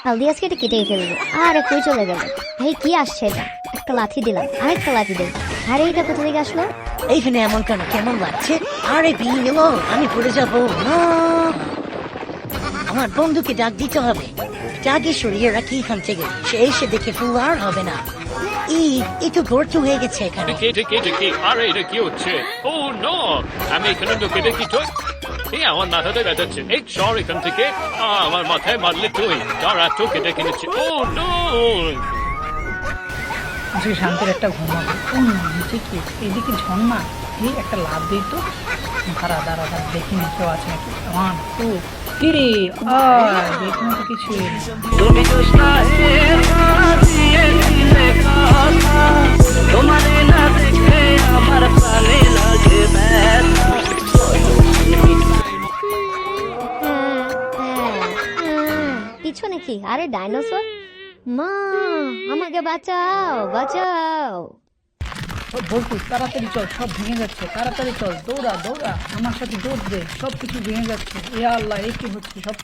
আলদিয়াসকে এটা কেটেই ফেলবো। আরে কই চলে গেল? এই কি আসছে এটা? একটা লাথি দিলাম, আরেকটা লাথি দিলাম। আরে এটা কোথা থেকে আসলো? এইখানে এমন কেন, কেমন লাগছে? আরে বিয়ে নিল, আমি পড়ে যাবো না। আমার বন্ধুকে ডাক দিতে হবে, ডাকে সরিয়ে রাখি এখান থেকে, সে এসে দেখে ফুল আর হবে না। এই তো গর্ত হয়ে গেছে এখানে। কে আরে এটা কি হচ্ছে? ও নো, আমি এখানে ঢুকে দেখি তো এই আমার মাথাতে ব্যথাচ্ছে। এই সর এখান থেকে, আমার মাথায় মারলে তুই তার এত কেটে কিনেছি। ও নো, যে শান্তির একটা ঘুমাবো। নিচে কি এদিকে ঝর্ণা? এই একটা লাভ দিই তো। দাঁড়া দাঁড়া দাঁড়া, দেখি না কেউ আছে নাকি। ওয়ান টু কিরে, দেখুন তো কিছু। তুমি তো সাহেব দিয়েছিলে কথা, তোমারে না দেখে আমার প্রাণে লাগে ব্যথা। পিছনে কি? আরে ডাইনোসর! মা, আমাকে বাঁচাও, বাঁচাও! বলতু তাড়াতাড়ি চল, সব ভেঙে যাচ্ছে, তাড়াতাড়ি চল, দৌড়া দৌড়া, আমার সাথে দৌড় দে, সব কিছু ভেঙে যাচ্ছে। এ আল্লাহ, এ কি হচ্ছে? সব